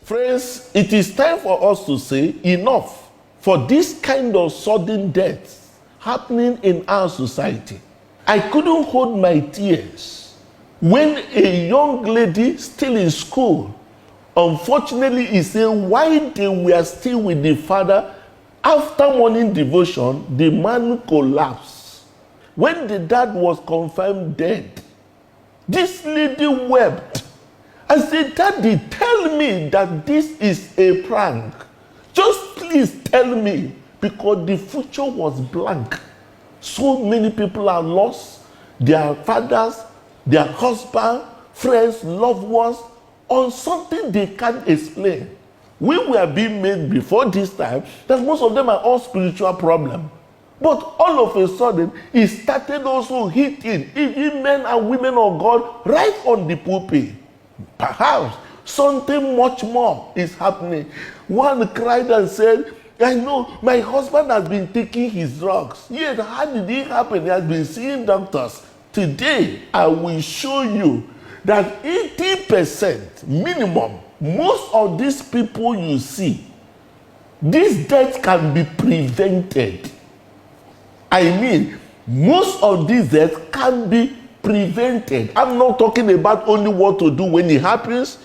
Friends, it is time for us to say enough for this kind of sudden death happening in our society. I couldn't hold my tears when a young lady still in school, unfortunately, is saying why they were still with the father. After morning devotion, the man collapsed. When the dad was confirmed dead, this lady wept. I said, Daddy, tell me that this is a prank. Just please tell me, because the future was blank. So many people are lost, their fathers, their husbands, friends, loved ones, on something they can't explain. We were being made before this time that most of them are all spiritual problems. But all of a sudden, it started also hitting even men and women of God right on the pulpit. Perhaps something much more is happening. One cried and said, I know my husband has been taking his drugs. Yet, how did it happen? He has been seeing doctors. Today, I will show you that 80% minimum, most of these people you see, this death can be prevented. I mean, most of these deaths can be prevented. I'm not talking about only what to do when it happens,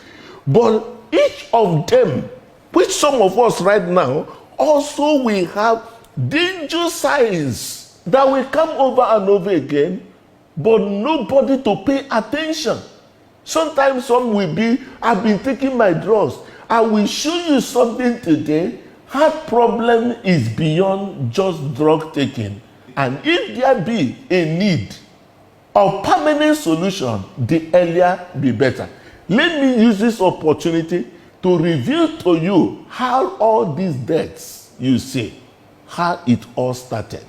but each of them, which some of us right now, also we have danger signs that will come over and over again, but nobody to pay attention. Sometimes some will be, I've been taking my drugs. I will show you something today. Heart problem is beyond just drug taking. And if there be a need of permanent solution, the earlier the better. Let me use this opportunity to reveal to you how all these deaths you see, how it all started,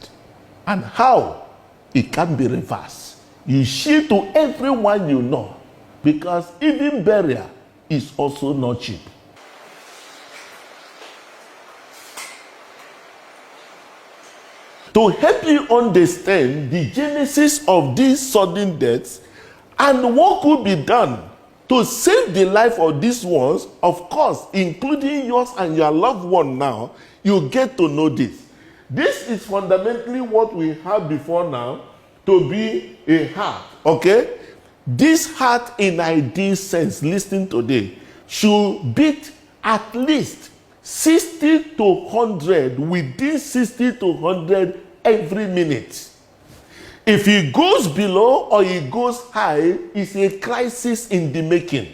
and how it can be reversed. You share to everyone you know, because even burial is also not cheap. To help you understand the genesis of these sudden deaths and what could be done to save the life of these ones, of course, including yours and your loved one now, you get to know this. This is fundamentally what we have before now to be a heart, okay? This heart in ideal sense, listen today, should beat at least 60 to 100, within 60 to 100 every minute. If it goes below or it goes high, it's a crisis in the making.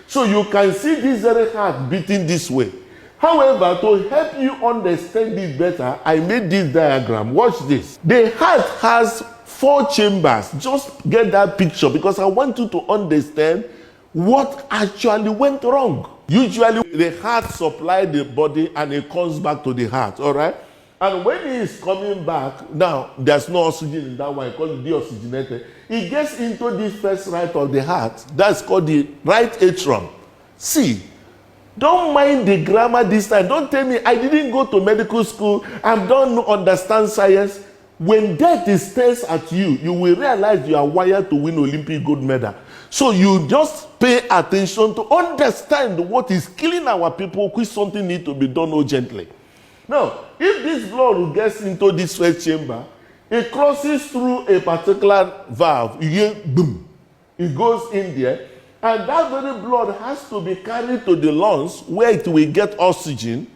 So you can see this very heart beating this way. However, to help you understand it better, I made this diagram. Watch this. The heart has 4 chambers. Just get that picture because I want you to understand what actually went wrong. Usually, the heart supplies the body and it comes back to the heart, all right? And when it is coming back, now there's no oxygen in that one, I call it deoxygenated. It gets into this first right of the heart. That's called the right atrium. See, don't mind the grammar this time. Don't tell me I didn't go to medical school, I don't understand science. When death stares at you, you will realize you are wired to win Olympic gold medal. So you just pay attention to understand what is killing our people, which something needs to be done urgently. Now, if this blood gets into this first chamber, it crosses through a particular valve. You hear boom. It goes in there. And that very blood has to be carried to the lungs where it will get oxygen.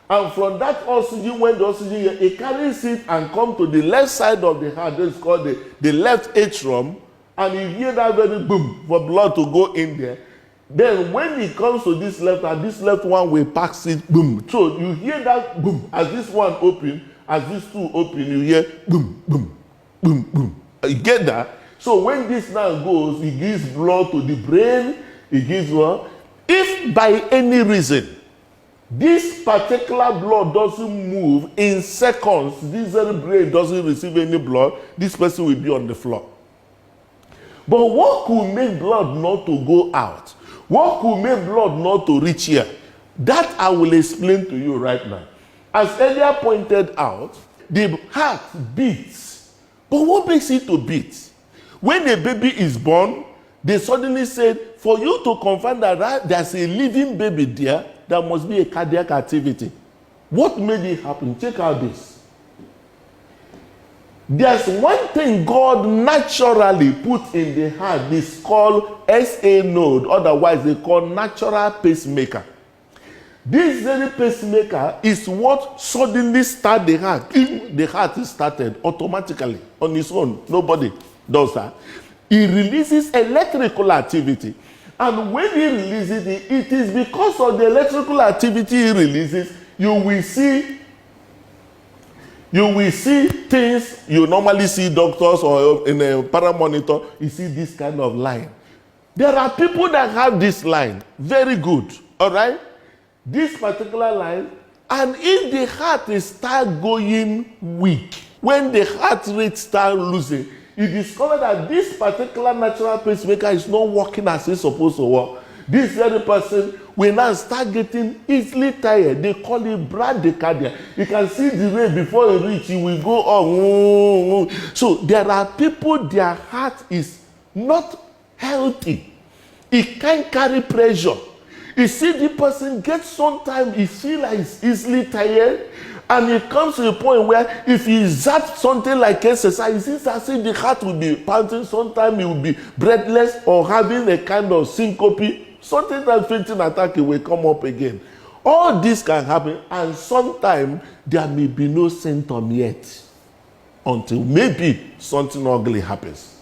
And from that oxygen, when the oxygen, it carries it and comes to the left side of the heart. That's called the left atrium. And you hear that very boom for blood to go in there. Then when it comes to this left hand, this left one will pack it, boom. So you hear that boom. As this one open, as these two open, you hear boom, boom, boom, boom. You get that? So when this now goes, it gives blood to the brain, it gives blood. If by any reason, this particular blood doesn't move in seconds, this very brain doesn't receive any blood, this person will be on the floor. But what could make blood not to go out? What could make blood not to reach here? That I will explain to you right now. As earlier pointed out, the heart beats. But what makes it to beat? When a baby is born, they suddenly said, for you to confirm that there's a living baby there, there must be a cardiac activity. What made it happen? Check out this. There's one thing God naturally put in the heart. It's called SA node, otherwise they call natural pacemaker. This very pacemaker is what suddenly starts the heart. If the heart is started automatically on its own, nobody does that. It releases electrical activity. And when it releases it, it is because of the electrical activity it releases, you will see things you normally see doctors or in a paramonitor, you see this kind of line. There are people that have this line, very good, all right? This particular line, and if the heart is start going weak, when the heart rate start losing, you discover that this particular natural pacemaker is not working as it's supposed to work. This very person will now start getting easily tired. They call it bradycardia. You can see the rate before it reach, it will go on. So there are people, their heart is not healthy. It can't carry pressure. You see the person gets sometimes, he feels like he's easily tired, and it comes to a point where if he zaps something like exercise, it's as if the heart will be pounding, sometimes he will be breathless or having a kind of syncope. Something that fainting attack will come up again. All this can happen, and sometimes there may be no symptom yet until maybe something ugly happens.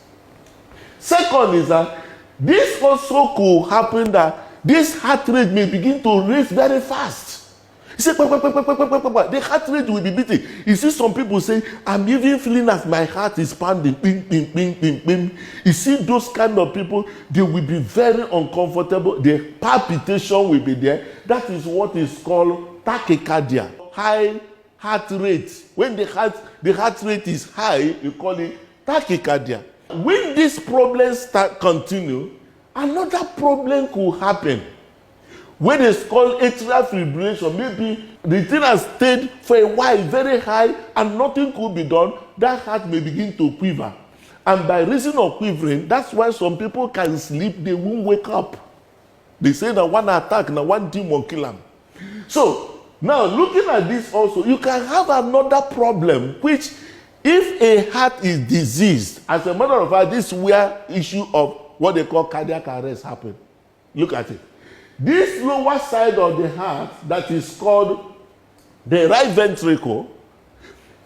Second is that this also could happen that this heart rate may begin to raise very fast. You say, the heart rate will be beating. You see some people say, I'm even feeling as my heart is pounding. Bing, bing, bing, bing, bing. You see those kind of people, they will be very uncomfortable. The palpitation will be there. That is what is called tachycardia. High heart rate. When the heart rate is high, you call it tachycardia. When these problems continue, another problem could happen. When it's called atrial fibrillation, maybe the thing has stayed for a while very high and nothing could be done, that heart may begin to quiver. And by reason of quivering, that's why some people can sleep, they won't wake up. They say that one attack, now one demon kill them. So, now looking at this also, you can have another problem, which if a heart is diseased, as a matter of fact, this is where issue of what they call cardiac arrest happen. Look at it. This lower side of the heart that is called the right ventricle,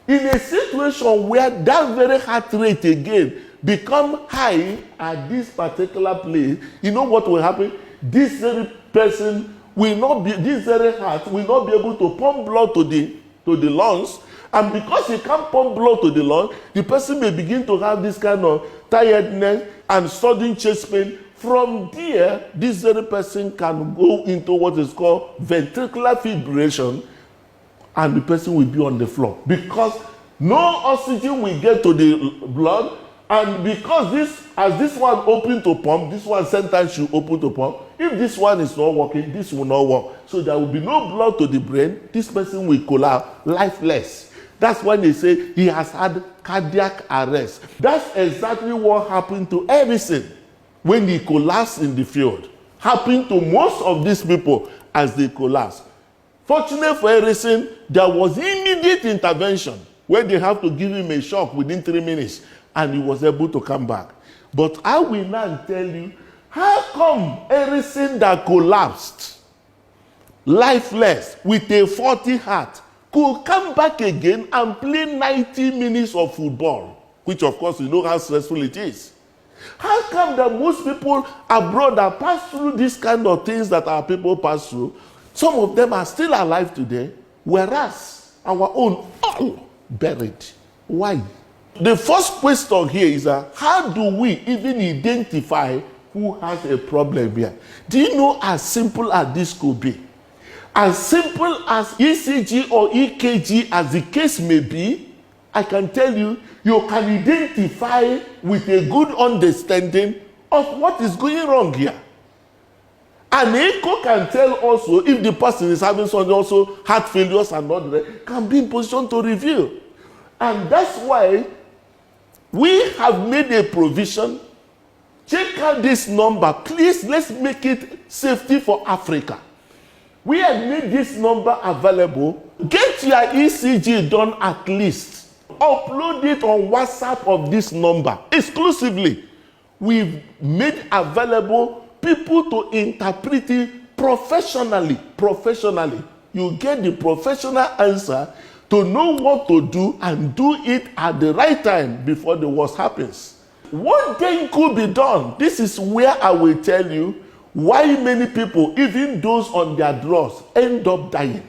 in a situation where that very heart rate again become high at this particular place, you know what will happen? This very person will not be, this very heart will not be able to pump blood to the lungs, and because he can't pump blood to the lungs, the person may begin to have this kind of tiredness and sudden chest pain. From there, this very person can go into what is called ventricular fibrillation, and the person will be on the floor because no oxygen will get to the blood, and because this one open to pump, this one sometimes should open to pump. If this one is not working, this will not work. So there will be no blood to the brain. This person will collapse, lifeless. That's when they say he has had cardiac arrest. That's exactly what happened to Edison when he collapsed in the field. Happened to most of these people as they collapsed. Fortunately for Edison, there was immediate intervention where they have to give him a shock within 3 minutes, and he was able to come back. But I will now tell you, how come Edison that collapsed, lifeless, with a faulty heart, could come back again and play 90 minutes of football, which of course you know how stressful it is. How come that most people abroad that pass through these kind of things that our people pass through, some of them are still alive today, whereas our own all buried? Why? The first question here is how do we even identify who has a problem here? Do you know as simple as this could be? As simple as ECG or EKG as the case may be, I can tell you, you can identify with a good understanding of what is going wrong here. An echo can tell also if the person is having some also heart failures and not that, can be in position to reveal. And that's why we have made a provision. Check out this number. Please, let's make it safety for Africa. We have made this number available. Get your ECG done at least. Upload it on WhatsApp of this number exclusively. We've made available people to interpret it professionally. You get the professional answer to know what to do and do it at the right time before the worst happens. What then could be done? This is where I will tell you why many people, even those on their drugs, end up dying.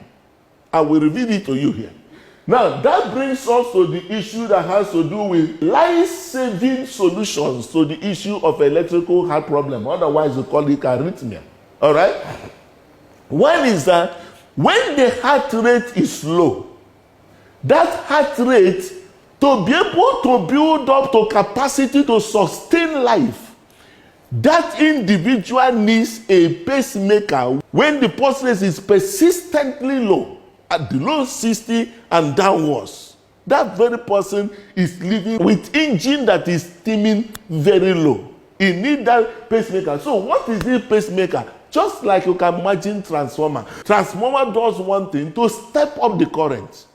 I will reveal it to you here. Now, that brings us to the issue that has to do with life-saving solutions to the issue of electrical heart problem. Otherwise, we call it arrhythmia. All right? One is that when the heart rate is low, that heart rate, to be able to build up to capacity to sustain life, that individual needs a pacemaker when the pulse rate is persistently low, at below 60 and downwards. That very person is living with engine that is steaming very low. He needs that pacemaker. So what is the pacemaker? Just like you can imagine transformer. Transformer does one thing, to step up the current.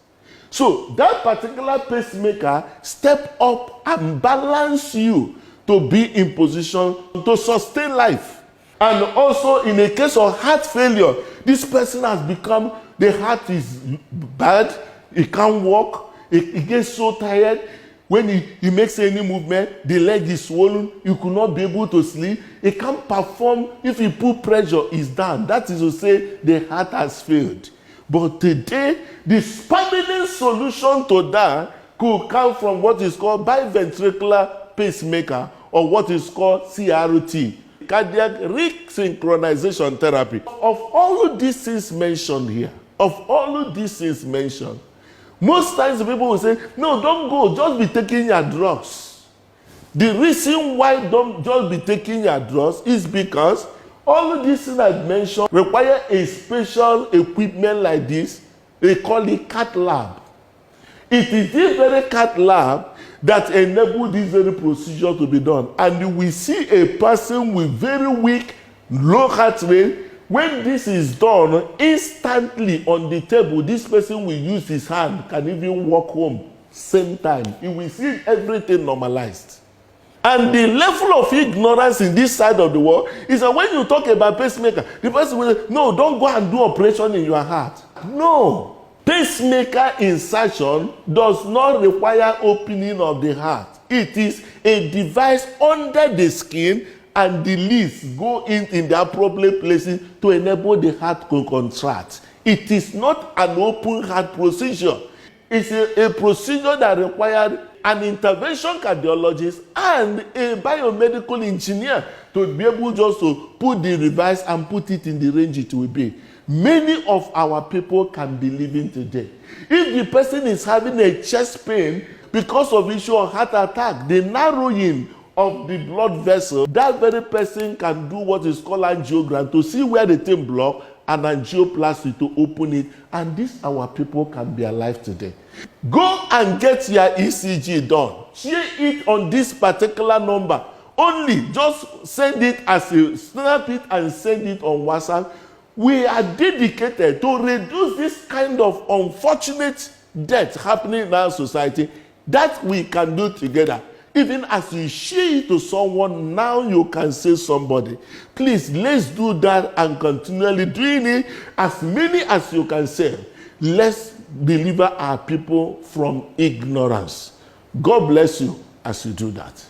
So that particular pacemaker step up and balance you to be in position to sustain life. And also in a case of heart failure, this person has become, the heart is bad, he can't walk, he gets so tired. When he makes any movement, the leg is swollen, he could not be able to sleep, he can't perform. If he put pressure, he's down. That is to say, the heart has failed. But today, the permanent solution to that could come from what is called biventricular pacemaker, or what is called CRT, cardiac resynchronization therapy. Of all of these things mentioned here, most times people will say, no, don't go, just be taking your drugs. The reason why don't just be taking your drugs is because all of these things I mentioned require a special equipment like this. They call it cath lab. It is this very cath lab that enables this very procedure to be done. And we see a person with very weak, low heart rate. When this is done, instantly on the table, this person will use his hand, can even walk home same time. He will see everything normalized. And the level of ignorance in this side of the world is that when you talk about pacemaker, the person will say, no, don't go and do operation in your heart. No. Pacemaker insertion does not require opening of the heart. It is a device under the skin, and the leads go in the appropriate places to enable the heart to contract. It is not an open heart procedure. It's a procedure that requires an intervention cardiologist and a biomedical engineer to be able just to put the device and put it in the range it will be. Many of our people can be living today. If the person is having a chest pain because of issue of heart attack, the narrowing of the blood vessel, that very person can do what is called angiogram to see where the thing block and angioplasty to open it, and these our people can be alive today. Go and get your ECG done. Share it on this particular number. Only just send it as a snap it and send it on WhatsApp. We are dedicated to reduce this kind of unfortunate death happening in our society. That we can do together. Even as you share it to someone, now you can say somebody. Please, let's do that and continually doing it as many as you can say. Let's deliver our people from ignorance. God bless you as you do that.